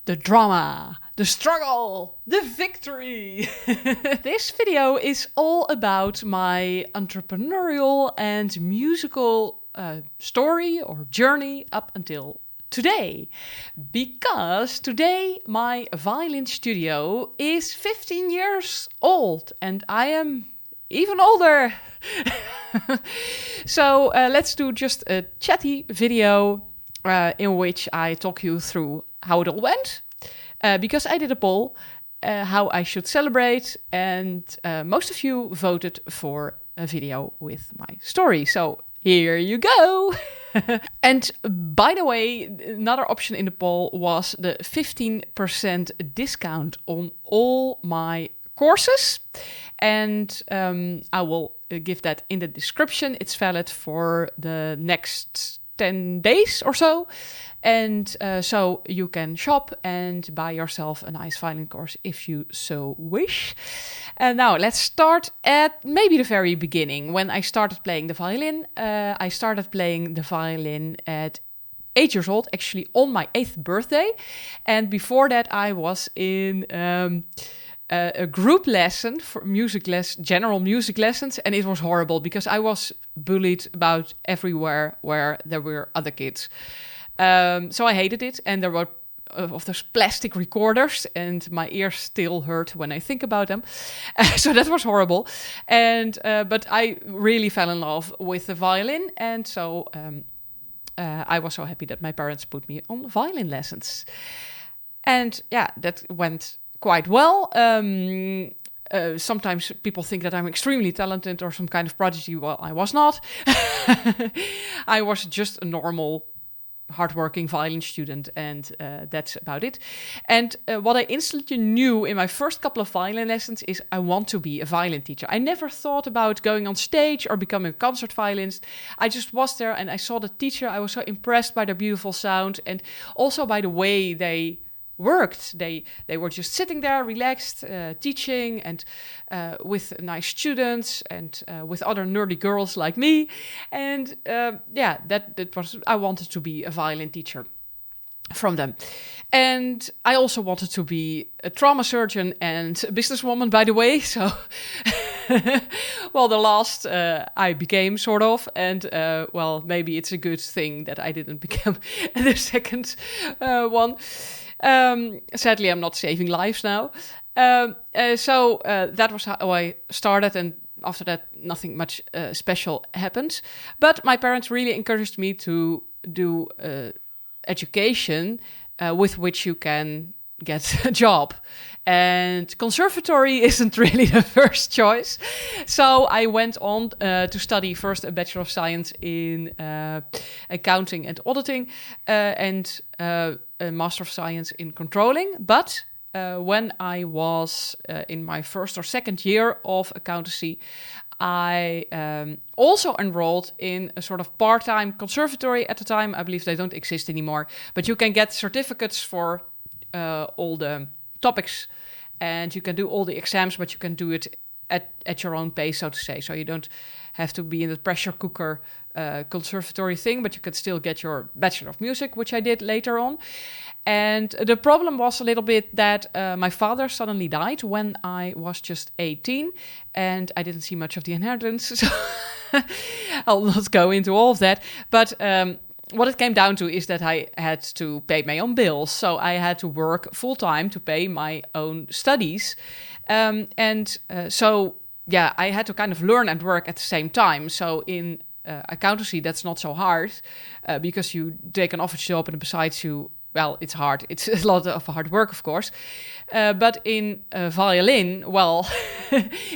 The drama, the struggle, the victory. This video is all about my entrepreneurial and musical story or journey up until today. Because today my violin studio is 15 years old and I am even older. So let's do just a chatty video in which I talk you through how it all went, because I did a poll how I should celebrate, and most of you voted for a video with my story. So here you go. And by the way, another option in the poll was the 15% discount on all my courses. And I will give that in the description. It's valid for the next 10 days or so. And so you can shop and buy yourself a nice violin course if you so wish. And now let's start at maybe the very beginning. When I started playing the violin, I started playing the violin at 8 years old, actually on my 8th birthday. And before that I was in a group lesson for general music lessons, and it was horrible because I was bullied about everywhere where there were other kids. So I hated it, and there were of those plastic recorders, and my ears still hurt when I think about them. So that was horrible. And but I really fell in love with the violin, and so I was so happy that my parents put me on violin lessons. And yeah, that went quite well. Sometimes people think that I'm extremely talented or some kind of prodigy. Well, I was not. I was just a normal, hardworking violin student, and that's about it. And what I instantly knew in my first couple of violin lessons is I want to be a violin teacher. I never thought about going on stage or becoming a concert violinist. I just was there and I saw the teacher. I was so impressed by their beautiful sound and also by the way they worked. They were just sitting there, relaxed, teaching, and with nice students and with other nerdy girls like me. And that was, I wanted to be a violin teacher from them. And I also wanted to be a trauma surgeon and a businesswoman, by the way. So, well, the last I became sort of, and well, maybe it's a good thing that I didn't become the second one. Sadly, I'm not saving lives now. So that was how I started, and after that, nothing much special happened. But my parents really encouraged me to do education with which you can get a job. And conservatory isn't really the first choice. So I went on to study first a Bachelor of Science in accounting and auditing, and a Master of Science in controlling. But when I was in my first or second year of accountancy, I also enrolled in a sort of part-time conservatory at the time. I believe they don't exist anymore. But you can get certificates for all the topics, and you can do all the exams, but you can do it at your own pace, so to say. So you don't have to be in the pressure cooker conservatory thing, but you can still get your Bachelor of Music, which I did later on. And the problem was a little bit that my father suddenly died when I was just 18, and I didn't see much of the inheritance, so I'll not go into all of that. But what it came down to is that I had to pay my own bills. So I had to work full-time to pay my own studies. So I had to kind of learn and work at the same time. So in accountancy, that's not so hard because you take an office job and besides well, it's hard. It's a lot of hard work, of course. But in violin, well,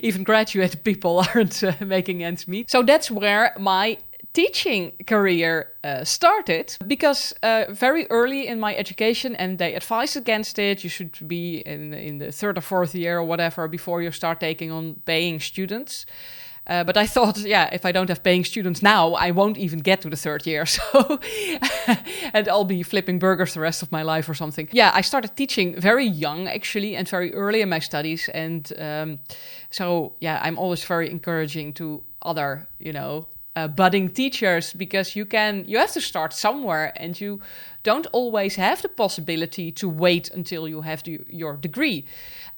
even graduate people aren't making ends meet. So that's where my teaching career started, because very early in my education, and they advised against it, you should be in the third or fourth year or whatever before you start taking on paying students. But I thought, if I don't have paying students now, I won't even get to the third year. So, and I'll be flipping burgers the rest of my life or something. Yeah, I started teaching very young, actually, and very early in my studies. And I'm always very encouraging to other, budding teachers, because you have to start somewhere, and you don't always have the possibility to wait until you have your degree.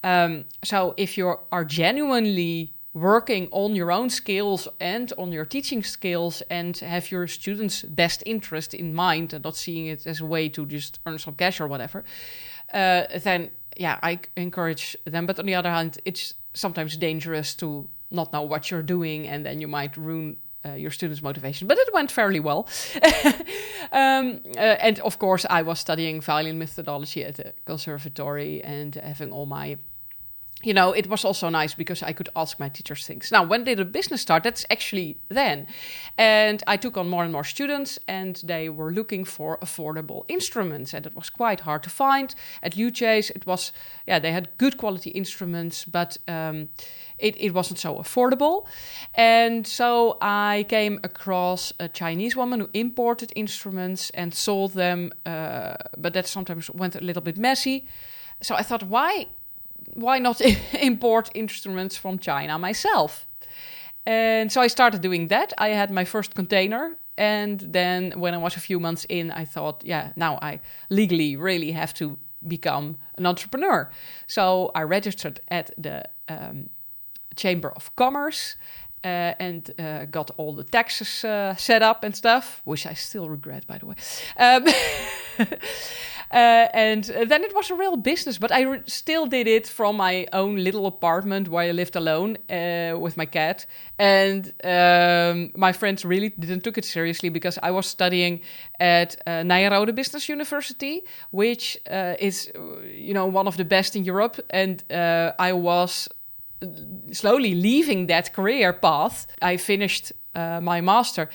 So if you are genuinely working on your own skills and on your teaching skills and have your students' best interest in mind and not seeing it as a way to just earn some cash or whatever, then I encourage them. But on the other hand, it's sometimes dangerous to not know what you're doing, and then you might ruin your students' motivation. But it went fairly well. And of course, I was studying violin methodology at the conservatory and having all my... it was also nice because I could ask my teachers things. Now, when did the business start? That's actually then. And I took on more and more students, and they were looking for affordable instruments. And it was quite hard to find. At UChase, it was, they had good quality instruments, but it wasn't so affordable. And so I came across a Chinese woman who imported instruments and sold them. But that sometimes went a little bit messy. So I thought, why not import instruments from China myself? And so I started doing that. I had my first container. And then when I was a few months in, I thought, now I legally really have to become an entrepreneur. So I registered at the Chamber of Commerce and got all the taxes set up and stuff, which I still regret, by the way. And then it was a real business, but I still did it from my own little apartment where I lived alone with my cat. And my friends really didn't took it seriously because I was studying at Nyenrode Business University, which is, one of the best in Europe. And I was slowly leaving that career path. I finished my master,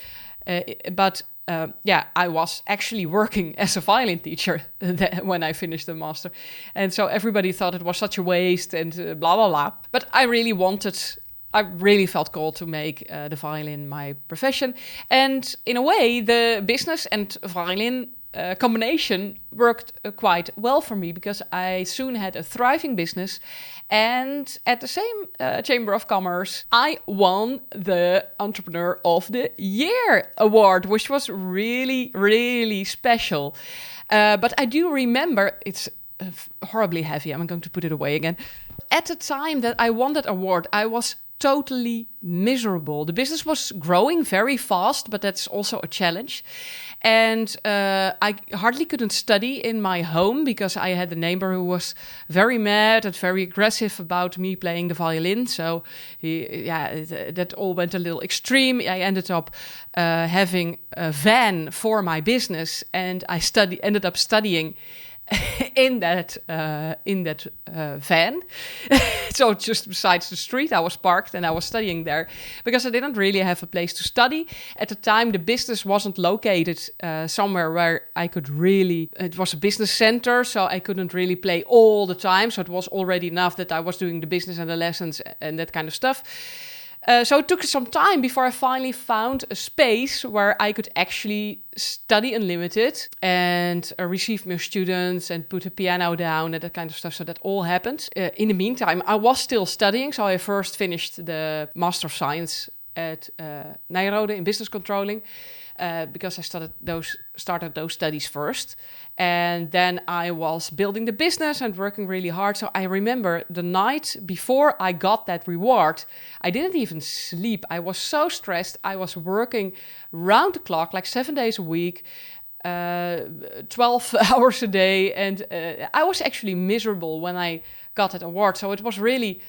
but I was actually working as a violin teacher when I finished the master. And so everybody thought it was such a waste and blah, blah, blah. But I really felt called to make the violin my profession. And in a way, the business and violin combination worked quite well for me because I soon had a thriving business. And at the same Chamber of Commerce, I won the Entrepreneur of the Year award, which was really, really special. But I do remember, it's horribly heavy. I'm going to put it away again. At the time that I won that award, I was totally miserable. The business was growing very fast, but that's also a challenge. And I hardly couldn't study in my home because I had a neighbor who was very mad and very aggressive about me playing the violin. So that all went a little extreme. I ended up having a van for my business, and I ended up studying in that van. So just besides the street, I was parked and I was studying there because I didn't really have a place to study. At the time, the business wasn't located somewhere where I could really... It was a business center, so I couldn't really play all the time. So it was already enough that I was doing the business and the lessons and that kind of stuff. So it took some time before I finally found a space where I could actually study unlimited and receive more students and put a piano down and that kind of stuff. So that all happened. In the meantime, I was still studying. So I first finished the Master of Science at Nyenrode in business controlling because I started those studies first. And then I was building the business and working really hard. So I remember the night before I got that reward, I didn't even sleep. I was so stressed. I was working round the clock, like 7 days a week, 12 hours a day. And I was actually miserable when I got that award. So it was really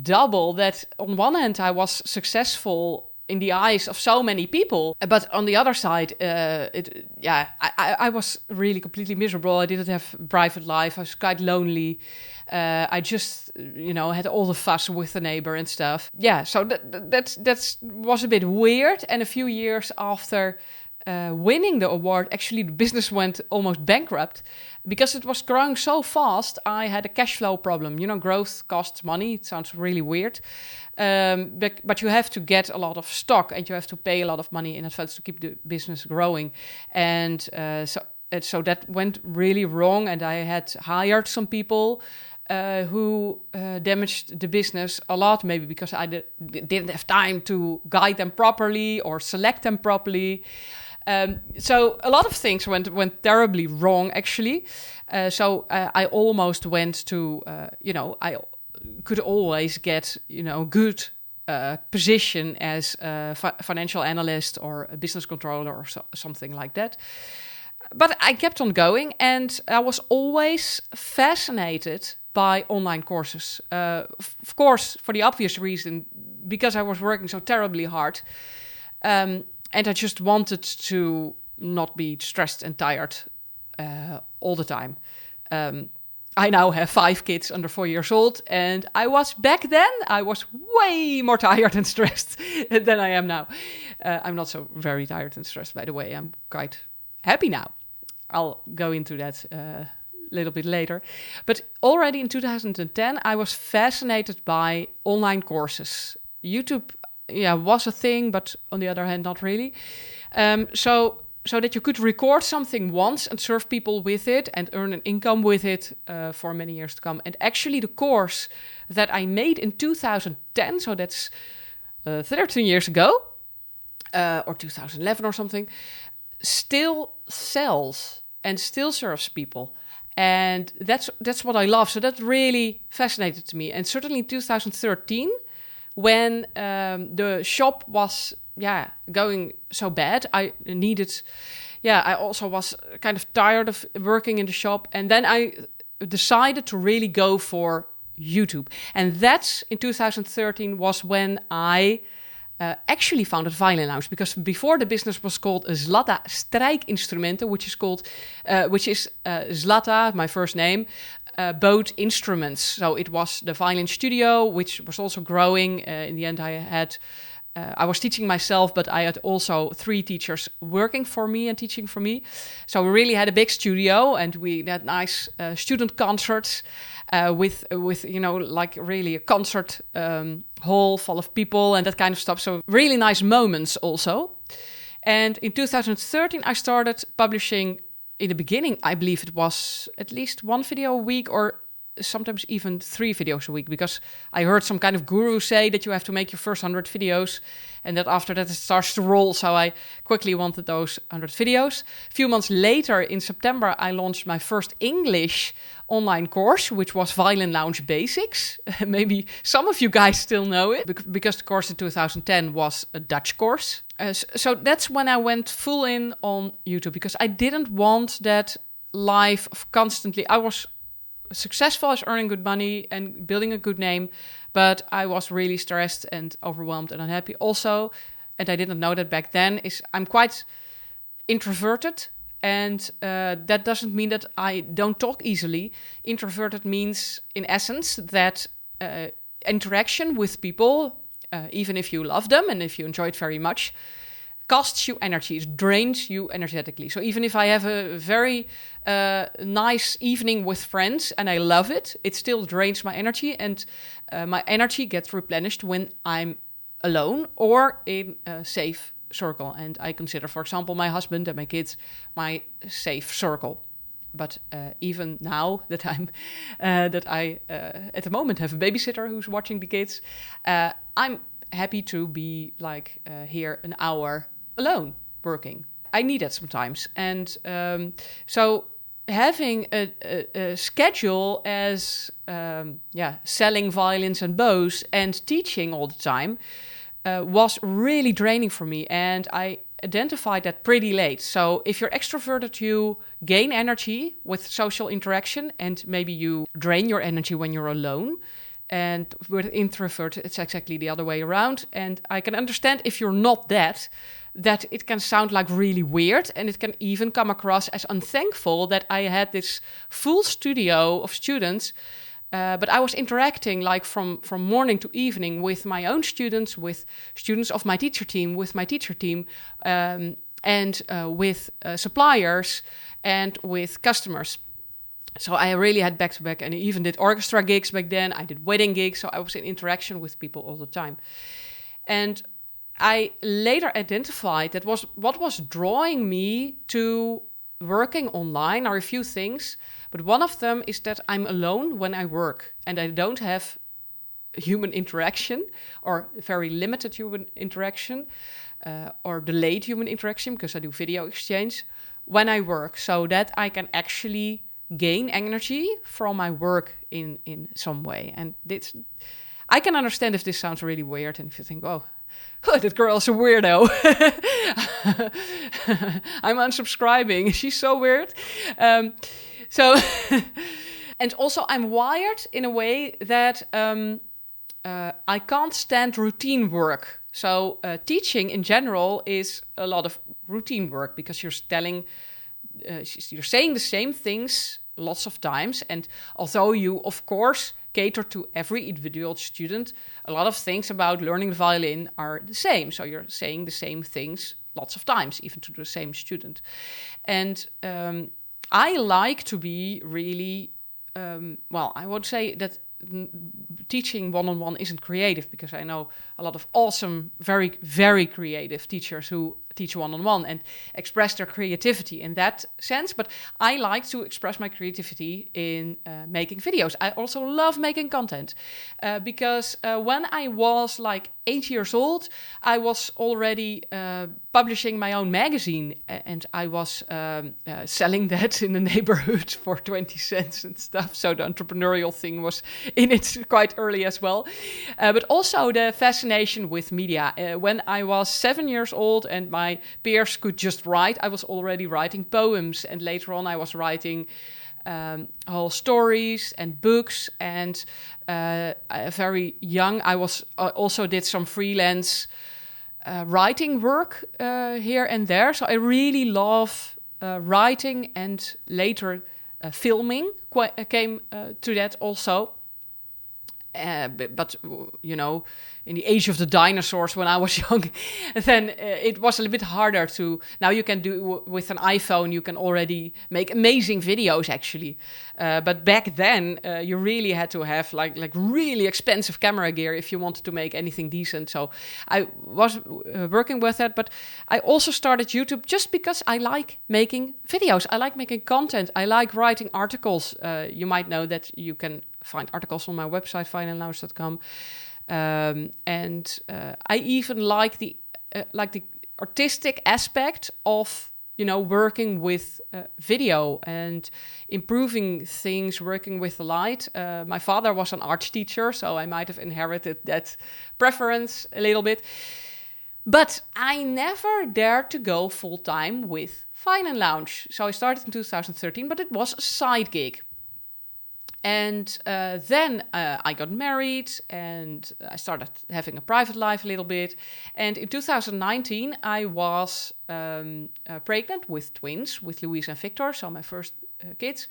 double that on one hand, I was successful in the eyes of so many people. But on the other side, I was really completely miserable. I didn't have a private life. I was quite lonely. I just, had all the fuss with the neighbor and stuff. Yeah, so that was a bit weird. And a few years after winning the award, actually the business went almost bankrupt because it was growing so fast. I had a cash flow problem. Growth costs money. It sounds really weird. But you have to get a lot of stock and you have to pay a lot of money in advance to keep the business growing. And so that went really wrong. And I had hired some people who damaged the business a lot, maybe because I didn't have time to guide them properly or select them properly. So a lot of things went terribly wrong, actually. I almost went to, I could always get, good position as a financial analyst or a business controller or something like that. But I kept on going, and I was always fascinated by online courses. Of course, for the obvious reason, because I was working so terribly hard. And I just wanted to not be stressed and tired all the time. I now have 5 kids under 4 years old, and back then I was way more tired and stressed than I am now. I'm not so very tired and stressed, by the way. I'm quite happy now. I'll go into that a little bit later. But already in 2010, I was fascinated by online courses. YouTube, was a thing, but on the other hand, not really. So that you could record something once and serve people with it and earn an income with it for many years to come. And actually the course that I made in 2010, so that's 13 years ago, or 2011 or something, still sells and still serves people. And that's what I love. So that really fascinated me. And certainly in 2013, when the shop was going so bad, I also was kind of tired of working in the shop. And then I decided to really go for YouTube. And that's in 2013 was when I actually founded Violin Lounge, because before the business was called Zlata Strijkinstrumenten, which is Zlata, my first name, both instruments. So it was the violin studio, which was also growing. In the end, I was teaching myself, but I had also 3 teachers working for me and teaching for me. So we really had a big studio, and we had nice student concerts with like really a concert hall full of people and that kind of stuff. So really nice moments also. And in 2013, I started publishing. In the beginning, I believe it was at least 1 video a week, or sometimes even 3 videos a week, because I heard some kind of guru say that you have to make your first 100 videos and that after that it starts to roll. So I quickly wanted those 100 videos. A few months later, in September, I launched my first English online course, which was Violin Lounge Basics. Maybe some of you guys still know it, because the course in 2010 was a Dutch course. So that's when I went full in on YouTube, because I didn't want that life of constantly. I was successful as earning good money and building a good name, but I was really stressed and overwhelmed and unhappy also. And I didn't know that back then. I'm quite introverted, and that doesn't mean that I don't talk easily. Introverted means, in essence, that interaction with people, even if you love them and if you enjoy it very much, costs you energy, it drains you energetically. So even if I have a very nice evening with friends and I love it, it still drains my energy, and my energy gets replenished when I'm alone or in a safe circle. And I consider, for example, my husband and my kids my safe circle. But even now that I at the moment have a babysitter who's watching the kids, I'm happy to be like here an hour alone working. I need that sometimes. And so having a schedule as selling violins and bows and teaching all the time was really draining for me. And I identified that pretty late. So if you're extroverted, you gain energy with social interaction, and maybe you drain your energy when you're alone. And with introvert, it's exactly the other way around. And I can understand if you're not that it can sound like really weird, and it can even come across as unthankful that I had this full studio of students, but I was interacting like from morning to evening with my own students, with students of my teacher team, with my teacher team, and with suppliers and with customers. So I really had back-to-back, and I even did orchestra gigs back then. I did wedding gigs, so I was in interaction with people all the time. And I later identified that what was drawing me to working online are a few things. But one of them is that I'm alone when I work and I don't have human interaction or very limited human interaction or delayed human interaction because I do video exchange when I work, so that I can actually gain energy from my work in some way. And I can understand if this sounds really weird and if you think, oh, that girl's a weirdo. I'm unsubscribing. She's so weird. So, and also I'm wired in a way that I can't stand routine work. So teaching in general is a lot of routine work because you're saying the same things lots of times. And although you, of course, cater to every individual student, a lot of things about learning the violin are the same. So you're saying the same things lots of times, even to the same student. And I like to be really, I would say that teaching one-on-one isn't creative because I know a lot of awesome, very, very creative teachers who teach one-on-one and express their creativity in that sense. But I like to express my creativity in making videos. I also love making content because when I was like 8 years old, I was already publishing my own magazine and I was selling that in the neighborhood for 20 cents and stuff. So the entrepreneurial thing was in it quite early as well. But also the fascination with media. When I was 7 years old and my peers could just write, I was already writing poems. And later on I was writing whole stories and books. And very young, I was also did some freelance writing work here and there. So I really love writing, and later filming came to that also. But you know, in the age of the dinosaurs when I was young, then it was a little bit harder to. Now you can do with an iPhone, you can already make amazing videos actually. But back then, you really had to have like really expensive camera gear if you wanted to make anything decent. So I was working with that, but I also started YouTube just because I like making videos. I like making content. I like writing articles. You might know that you can find articles on my website, violinlounge.com. And I even like the artistic aspect of, you know, working with video and improving things, working with the light. My father was an art teacher, so I might have inherited that preference a little bit. But I never dared to go full-time with Violin Lounge. So I started in 2013, but it was a side gig. And then I got married and I started having a private life a little bit. And in 2019, I was pregnant with twins, with Louise and Victor, so my first kids.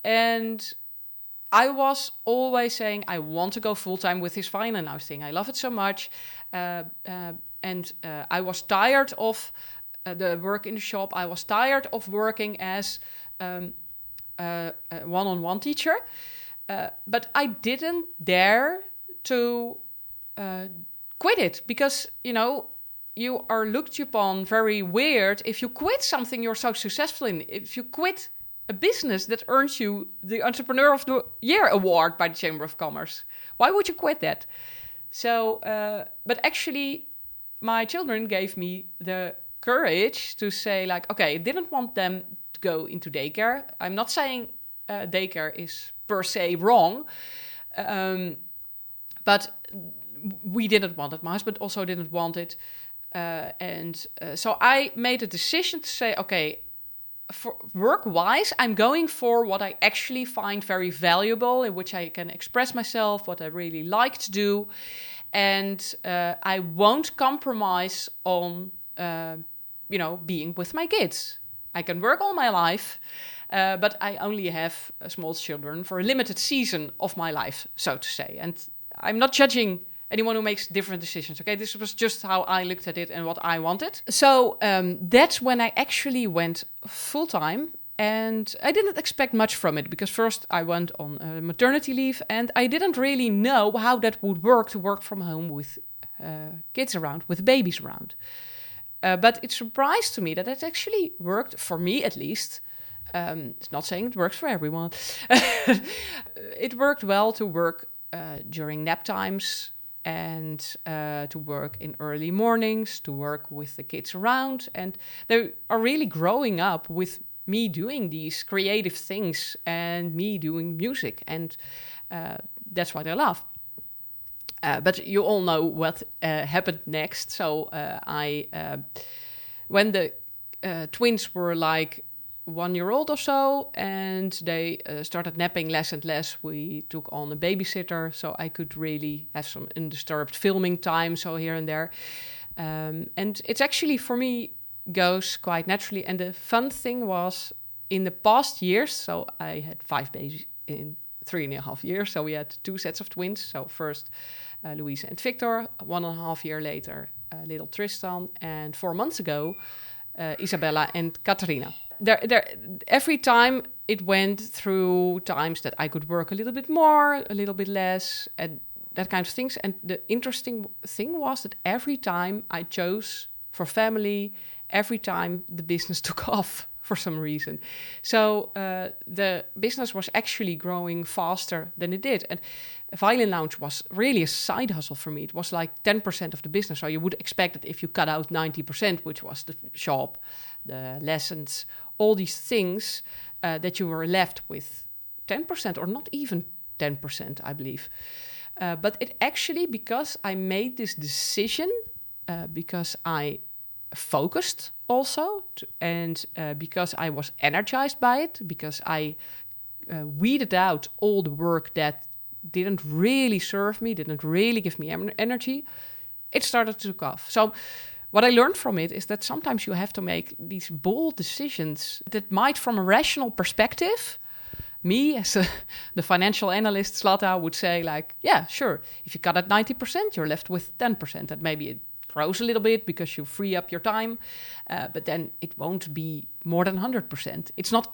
And I was always saying, I want to go full-time with this Violin Lounge thing. I love it so much. And I was tired of the work in the shop. I was tired of working as one-on-one teacher, but I didn't dare to quit it because, you know, you are looked upon very weird if you quit something you're so successful in. If you quit a business that earns you the Entrepreneur of the Year award by the Chamber of Commerce, why would you quit that? So, but actually, my children gave me the courage to say, like, okay, I didn't want them go into daycare. I'm not saying daycare is per se wrong, but we didn't want it. My husband also didn't want it. So I made a decision to say, okay, for work-wise, I'm going for what I actually find very valuable, in which I can express myself, what I really like to do. And I won't compromise on, being with my kids. I can work all my life, but I only have small children for a limited season of my life, so to say. And I'm not judging anyone who makes different decisions, okay? This was just how I looked at it and what I wanted. So that's when I actually went full-time. And I didn't expect much from it, because first I went on maternity leave, and I didn't really know how that would work to work from home with kids around, with babies around. But it surprised to me that it actually worked, for me at least, It's not saying it works for everyone. It worked well to work during nap times and to work in early mornings, to work with the kids around. And they are really growing up with me doing these creative things and me doing music. And that's what I love. But you all know what happened next. So when the twins were like 1 year old or so, and they started napping less and less, we took on a babysitter so I could really have some undisturbed filming time, so here and there. And it's actually, for me, goes quite naturally. And the fun thing was, in the past years, so I had 5 babies in 3.5 years, so we had 2 sets of twins. So first Louise and Victor, 1.5 years later little Tristan, and 4 months ago Isabella and Katarina. Every time it went through times that I could work a little bit more, a little bit less, and that kind of things. And the interesting thing was that every time I chose for family, every time the business took off for some reason. So the business was actually growing faster than it did. And Violin Lounge was really a side hustle for me. It was like 10% of the business. So you would expect that if you cut out 90%, which was the shop, the lessons, all these things, that you were left with 10% or not even 10%, I believe. But it actually, because I made this decision, because I focused also, and because I was energized by it, because I weeded out all the work that didn't really serve me, didn't really give me energy, it started to take off. So what I learned from it is that sometimes you have to make these bold decisions that might, from a rational perspective, me as the financial analyst Zlata would say, like, yeah, sure, if you cut at 90%, you're left with 10%, and maybe it grows a little bit because you free up your time, but then it won't be more than 100%. It's not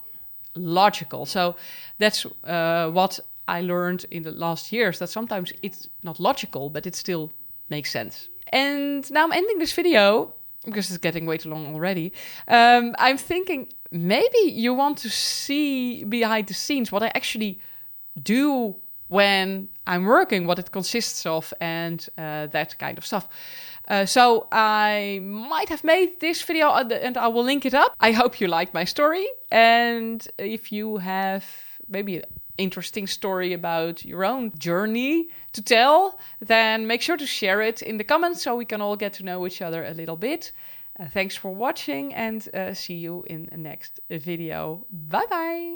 logical. So that's what I learned in the last years, that sometimes it's not logical, but it still makes sense. And now I'm ending this video because it's getting way too long already. I'm thinking maybe you want to see behind the scenes what I actually do when I'm working, what it consists of, and that kind of stuff. So I might have made this video and I will link it up. I hope you like my story. And if you have maybe an interesting story about your own journey to tell, then make sure to share it in the comments so we can all get to know each other a little bit. Thanks for watching, and see you in the next video. Bye bye.